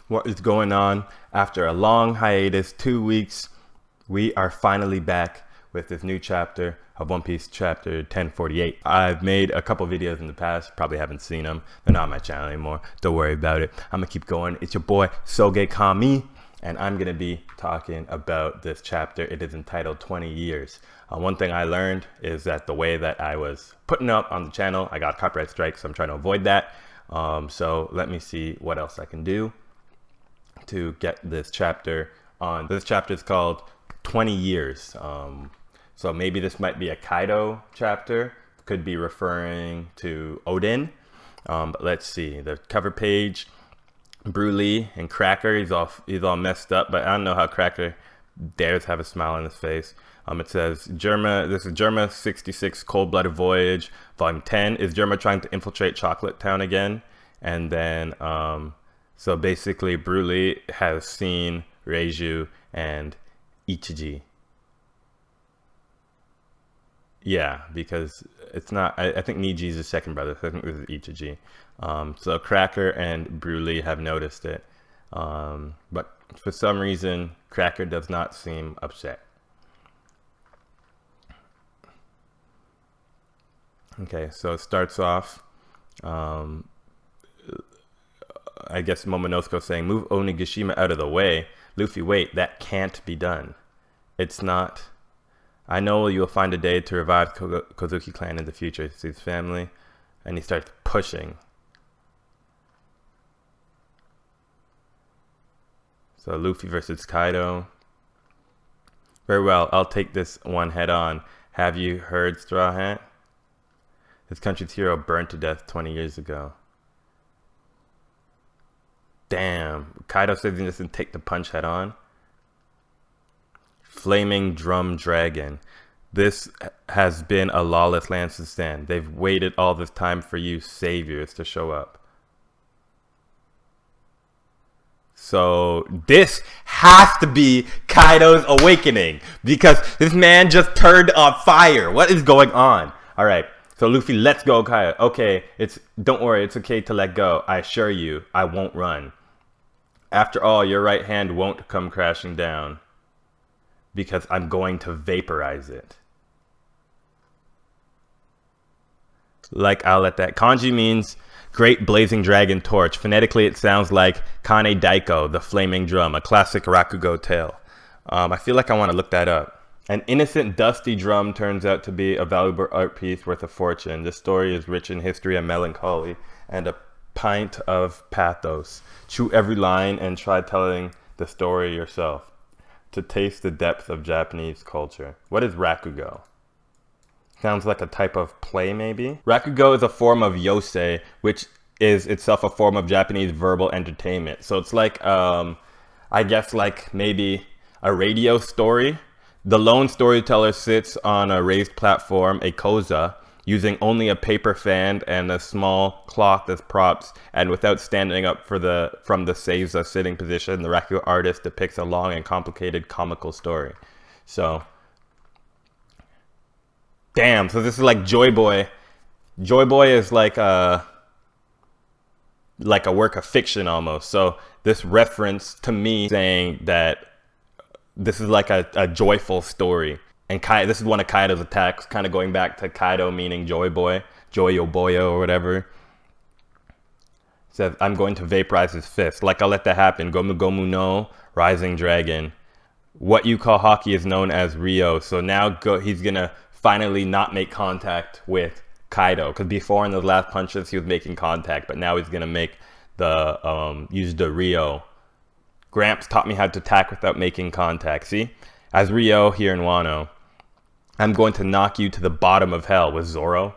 What is going on? After a long hiatus, 2 weeks, we are finally back with this new chapter of One Piece chapter 1048. I've made a couple videos in the past, probably haven't seen them. They're not on my channel anymore. Don't worry about it. I'm gonna keep going. It's your boy Soge Kami, and I'm gonna be talking about this chapter. It is entitled 20 Years. One thing I learned is that the way that I was putting up on the channel, I got copyright strikes, so I'm trying to avoid that. So let me see what else I can do to get this chapter on. This chapter is called 20 Years. So maybe this might be a Kaido chapter, could be referring to Oden. But let's see, the cover page, Broly and Cracker, he's all messed up, but I don't know how Cracker dares have a smile on his face. It says, this is Germa 66 Cold-Blooded Voyage, Volume 10. Is Germa trying to infiltrate Chocolate Town again? And then, so basically, Broly has seen Reiju and Ichiji. Yeah, because it's not, I think Niji is his second brother, so I think this is Ichiji. So Cracker and Broly have noticed it. But for some reason, Cracker does not seem upset. Okay, so it starts off, I guess Momonosuke saying, move Onigashima out of the way. Luffy, wait, that can't be done. It's not. I know you'll find a day to revive Kozuki clan in the future. It's his family. And he starts pushing. So Luffy versus Kaido. Very well, I'll take this one head on. Have you heard, Straw Hat? His country's hero burned to death 20 years ago. Damn. Kaido says he doesn't take the punch head on. Flaming Drum Dragon. This has been a lawless land since then. They've waited all this time for you saviors to show up. So this has to be Kaido's awakening, because this man just turned on fire. What is going on? All right. So Luffy, let's go, Kaido. Okay, don't worry, it's okay to let go. I assure you, I won't run. After all, your right hand won't come crashing down, because I'm going to vaporize it. Like, I'll let that. Kanji means great blazing dragon torch. Phonetically, it sounds like Kane Daiko, the flaming drum, a classic Rakugo tale. I feel like I want to look that up. An innocent, dusty drum turns out to be a valuable art piece worth a fortune. This story is rich in history and melancholy, and a pint of pathos. Chew every line and try telling the story yourself to taste the depth of Japanese culture. What is Rakugo? Sounds like a type of play, maybe? Rakugo is a form of yosei, which is itself a form of Japanese verbal entertainment. So it's like, I guess like maybe a radio story. The lone storyteller sits on a raised platform, a koza, using only a paper fan and a small cloth as props, and without standing up from the seiza sitting position, the Rakugo artist depicts a long and complicated comical story. So, damn, so this is like Joy Boy. Joy Boy is like a work of fiction almost. So this reference to me saying that this is like a joyful story. And this is one of Kaido's attacks, kind of going back to Kaido meaning Joy Boy, Joyo Boyo or whatever. Says, I'm going to vaporize his fist. Like, I'll let that happen. Gomu Gomu no, Rising Dragon. What you call hockey is known as Rio. So now he's going to finally not make contact with Kaido. Because before in those last punches, he was making contact. But now he's going to make use the Rio. Gramps taught me how to attack without making contact. See? As Rio here in Wano, I'm going to knock you to the bottom of hell with Zoro.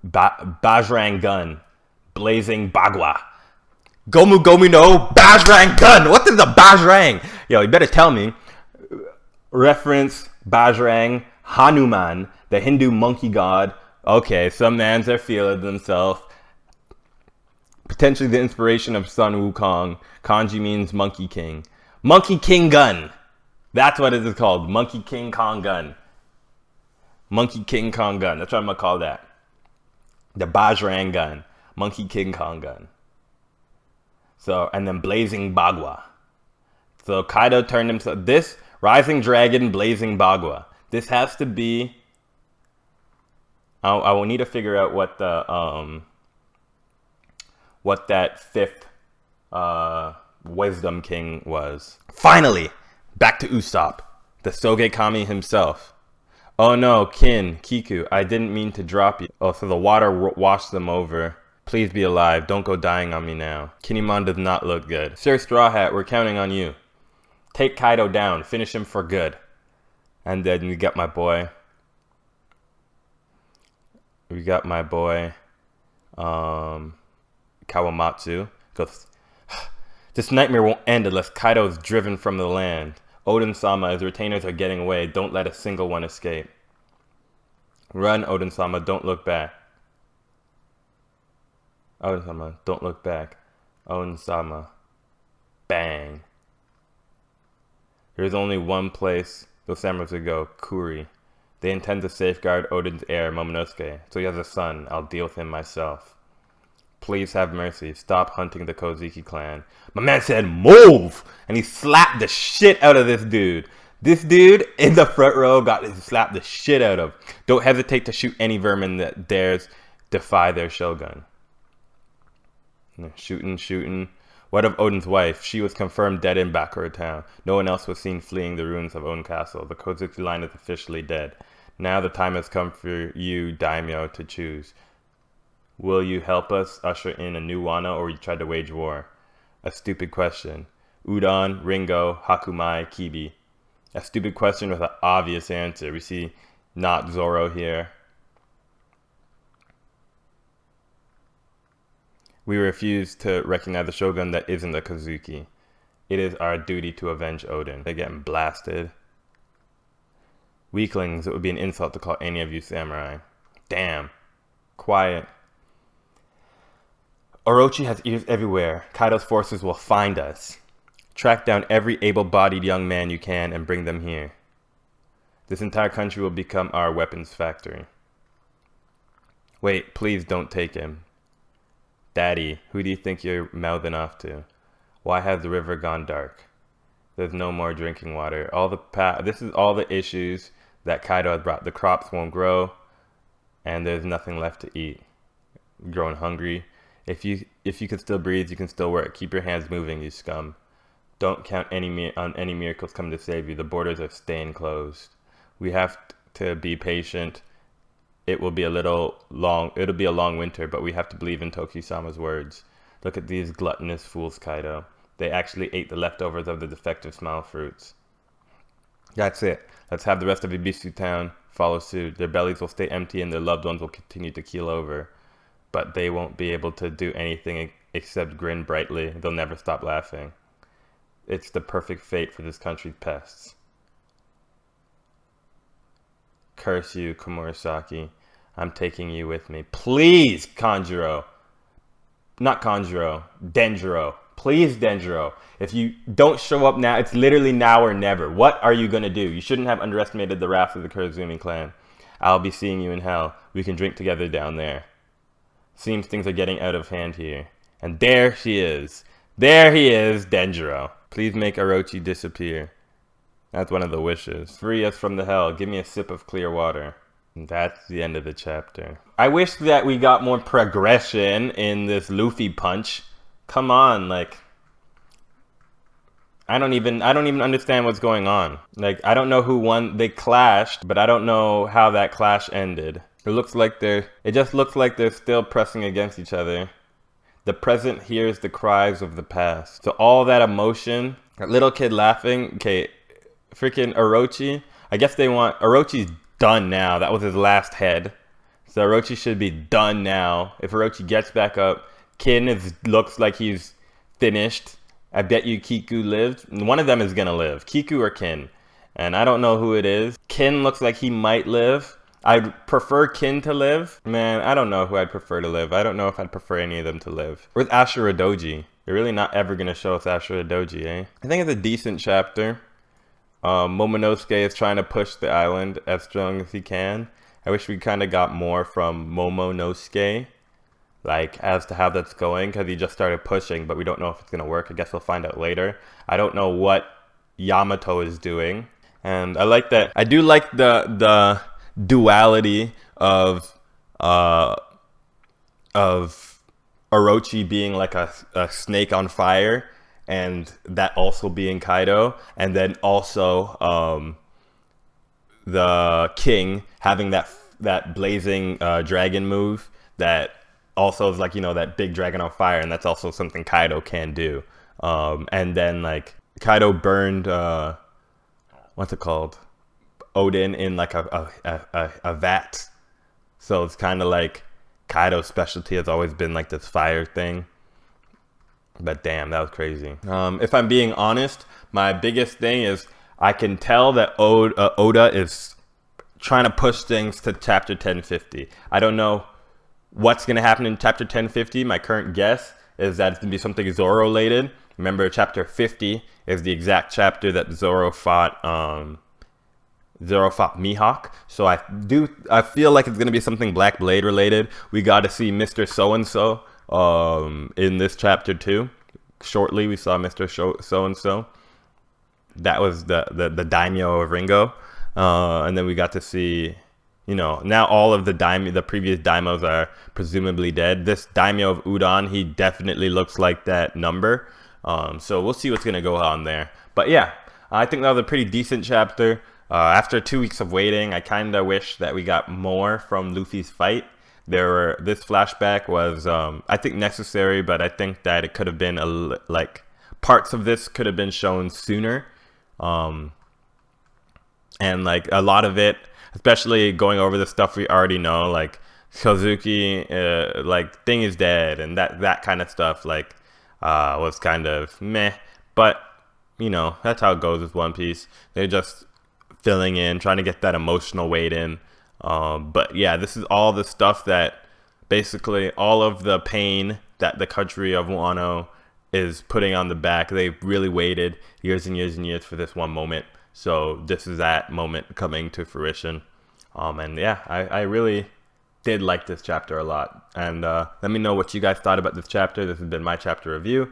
Bajrang Gun. Blazing Bagua. Gomu Gomu no Bajrang Gun. What is a Bajrang? Yo, you better tell me. Reference Bajrang Hanuman, the Hindu monkey god. Okay, some mans are feeling themselves. Potentially the inspiration of Sun Wukong. Kanji means Monkey King. Monkey King Gun. That's what it is called. Monkey King Kong Gun. Monkey King Kong Gun. That's what I'm going to call that. The Bajrang Gun. Monkey King Kong Gun. So, and then Blazing Bagua. So Kaido turned himself, this Rising Dragon Blazing Bagua. This has to be, I will need to figure out what the, what that fifth, Wisdom King was. Finally, back to Usopp, the Sogekami himself. Oh no, Kin, Kiku, I didn't mean to drop you. Oh, so the water washed them over. Please be alive, don't go dying on me now. Kinemon does not look good. Sir Straw Hat, we're counting on you. Take Kaido down, finish him for good. And then we got my boy. Kawamatsu. Goes, this nightmare won't end unless Kaido is driven from the land. Oden-sama, his retainers are getting away. Don't let a single one escape. Run, Oden-sama, don't look back. Oden-sama, don't look back. Oden-sama. Bang. There's only one place those samurais would go, Kuri. They intend to safeguard Oden's heir, Momonosuke, so he has a son. I'll deal with him myself. Please have mercy. Stop hunting the Kozuki clan. My man said, move! And he slapped the shit out of this dude. This dude in the front row got slapped the shit out of. Don't hesitate to shoot any vermin that dares defy their shogun. Shooting. What of Oden's wife? She was confirmed dead in Bakura town. No one else was seen fleeing the ruins of Oden Castle. The Kozuki line is officially dead. Now the time has come for you, Daimyo, to choose. Will you help us usher in a new Wano, or will you try to wage war? A stupid question. Udon, Ringo, Hakumai, Kibi. A stupid question with an obvious answer. We see not Zoro here. We refuse to recognize the shogun that isn't the Kozuki. It is our duty to avenge Oden. They're getting blasted. Weaklings, it would be an insult to call any of you samurai. Damn. Quiet. Orochi has ears everywhere. Kaido's forces will find us. Track down every able-bodied young man you can and bring them here. This entire country will become our weapons factory. Wait, please don't take him. Daddy, who do you think you're mouthing off to? Why has the river gone dark? There's no more drinking water. This is all the issues that Kaido has brought. The crops won't grow, and there's nothing left to eat. Growing hungry. If you can still breathe, you can still work. Keep your hands moving, you scum. Don't count on any miracles coming to save you. The borders are staying closed. We have to be patient. It'll be a long winter, but we have to believe in Toki-sama's words. Look at these gluttonous fools, Kaido. They actually ate the leftovers of the defective smile fruits. That's it. Let's have the rest of Ibisu town follow suit. Their bellies will stay empty and their loved ones will continue to keel over. But they won't be able to do anything except grin brightly. They'll never stop laughing. It's the perfect fate for this country's pests. Curse you, Komurasaki. I'm taking you with me. Please, Kanjuro. Not Kanjuro. Denjiro. Please, Denjiro. If you don't show up now, it's literally now or never. What are you going to do? You shouldn't have underestimated the wrath of the Kurozumi clan. I'll be seeing you in hell. We can drink together down there. Seems things are getting out of hand here. And there she is. There he is, Denjiro. Please make Orochi disappear. That's one of the wishes. Free us from the hell. Give me a sip of clear water. And that's the end of the chapter. I wish that we got more progression in this Luffy punch. Come on, like, I don't even understand what's going on. Like, I don't know who won. They clashed, but I don't know how that clash ended. It just looks like they're still pressing against each other. The present hears the cries of the past. So all that emotion, that little kid laughing, okay, freaking Orochi. I guess they want, Orochi's done now. That was his last head. So Orochi should be done now. If Orochi gets back up, Kin looks like he's finished. I bet you Kiku lived. One of them is gonna live, Kiku or Kin. And I don't know who it is. Kin looks like he might live. I'd prefer Kin to live. Man, I don't know who I'd prefer to live. I don't know if I'd prefer any of them to live. Where's Ashura Doji? They're really not ever gonna show us Ashura Doji, eh? I think it's a decent chapter. Momonosuke is trying to push the island as strong as he can. I wish we kind of got more from Momonosuke. like as to how that's going, because he just started pushing, but we don't know if it's gonna work. I guess we'll find out later. I don't know what Yamato is doing, and I like that. I do like the duality of Orochi being like a snake on fire, and that also being Kaido, and then also the king having that blazing dragon move that also is like, you know, that big dragon on fire, and that's also something Kaido can do. And then like Kaido burned what's it called, Odin in like a vat, so it's kind of like Kaido's specialty has always been like this fire thing. But damn, that was crazy. If I'm being honest, my biggest thing is I can tell that Oda is trying to push things to chapter 1050. I don't know what's going to happen in chapter 1050. My current guess is that it's going to be something Zoro related. Remember, chapter 50 is the exact chapter that Zoro fought Mihawk. So I feel like it's going to be something Black Blade related. We got to see Mr. So-and-so in this chapter too. Shortly we saw Mr. So-and-so. That was the daimyo of Ringo. And then we got to see, you know, now all of the previous daimyos are presumably dead. This daimyo of Udon, he definitely looks like that number. So we'll see what's going to go on there. But yeah, I think that was a pretty decent chapter. After 2 weeks of waiting, I kind of wish that we got more from Luffy's fight. This flashback was, I think, necessary, but I think that it could have been like parts of this could have been shown sooner. And like a lot of it, especially going over the stuff we already know, like Kozuki, like Thing is dead, and that kind of stuff, like was kind of meh. But you know, that's how it goes with One Piece. They're just filling in, trying to get that emotional weight in. But yeah, this is all the stuff that basically all of the pain that the country of Wano is putting on the back. They really waited years and years and years for this one moment. So this is that moment coming to fruition. And yeah, I really did like this chapter a lot. And let me know what you guys thought about this chapter. This has been my chapter review.